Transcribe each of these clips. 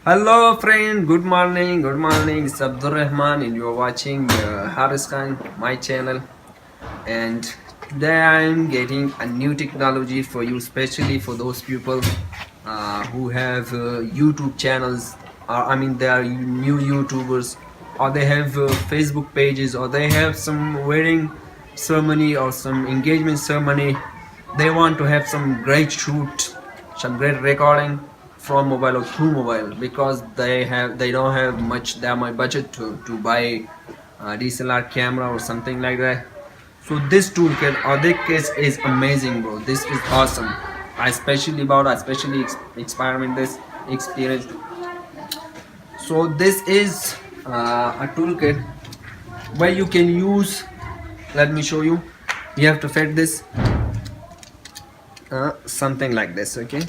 Hello friend, good morning, it's Abdul Rahman and you're watching Haris Khan, my channel, and today I'm getting a new technology for you, especially for those people who have YouTube channels, or I mean they are new YouTubers, or they have Facebook pages, or they have some wedding ceremony or some engagement ceremony. They want to have some great shoot, some great recording from mobile or through mobile because they don't have much that much budget to buy a DSLR camera or something like that. So this toolkit or this case is amazing, bro. This is awesome. I especially experiment this experience. So this is a toolkit where you can use. Let me show you. You have to fit this something like this. Okay,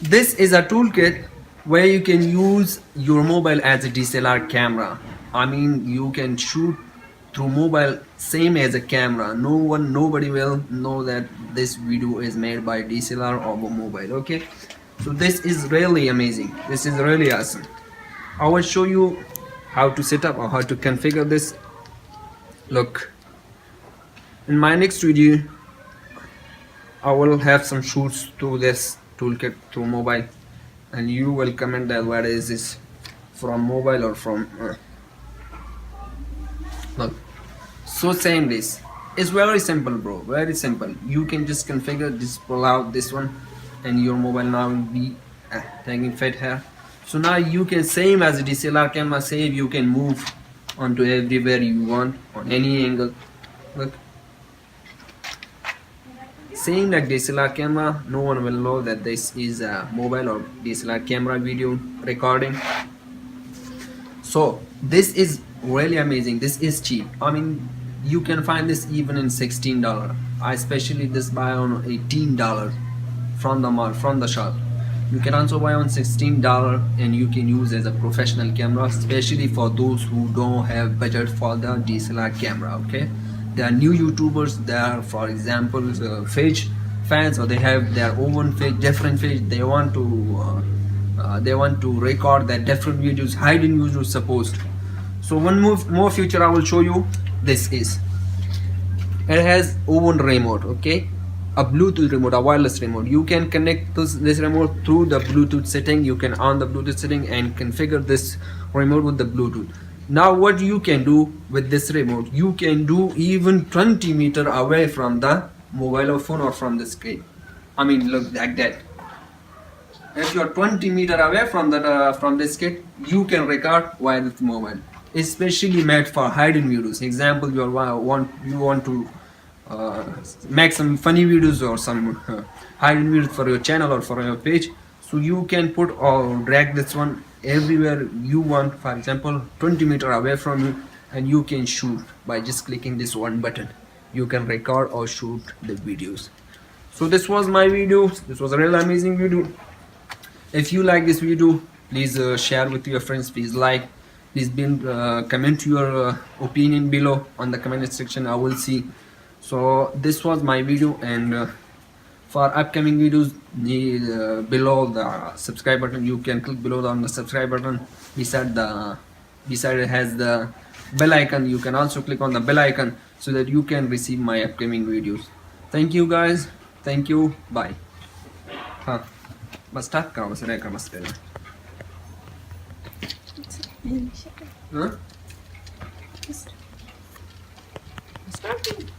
this is a toolkit where you can use your mobile as a DSLR camera. I mean, you can shoot through mobile same as a camera. Nobody will know that this video is made by DSLR or mobile. Okay, so this is really amazing. This is really awesome. I will show you how to set up or how to configure this. Look, in my next video I will have some shoots through this toolkit through mobile, and you will comment that where is this from mobile or from look. So same this is very simple, bro, very simple. You can just configure this, pull out this one, and your mobile now will be taking fit here. So now you can same as a DSLR camera, save you can move onto everywhere you want on any angle. Look, same like DSLR camera, no one will know that this is a mobile or DSLR camera video recording. So this is really amazing. This is cheap. I mean, you can find this even in $16. I especially this buy on $18 from the mall, from the shop. You can also buy on $16 and you can use as a professional camera, especially for those who don't have budget for the DSLR camera. Okay, there are new YouTubers. There are, for example, Fage fans, or they have their own Fage, different Fage. They want to record their different videos, hidden videos supposed. So one more feature I will show you. This is, it has own remote. Okay, a Bluetooth remote, a wireless remote. You can connect this remote through the Bluetooth setting. You can on the Bluetooth setting and configure this remote with the Bluetooth. Now what you can do with this remote, you can do even 20 meter away from the mobile phone or from the screen. I mean, look like that. If you are 20 meter away from the screen, you can record via this mobile. Especially made for hidden videos. Example, you want to make some funny videos or some hidden videos for your channel or for your page. So you can put or drag this one everywhere you want. For example, 20 meter away from you, and you can shoot by just clicking this one button. You can record or shoot the videos. So this was my video. This was a really amazing video. If you like this video, please share with your friends. Please like. Please comment your opinion below on the comment section. I will see. So this was my video, and for upcoming videos, below the subscribe button, you can click below on the subscribe button. Beside it has the bell icon. You can also click on the bell icon so that you can receive my upcoming videos. Thank you guys. Thank you. Bye. हाँ बस start करो बस रेकर बस पहले हाँ start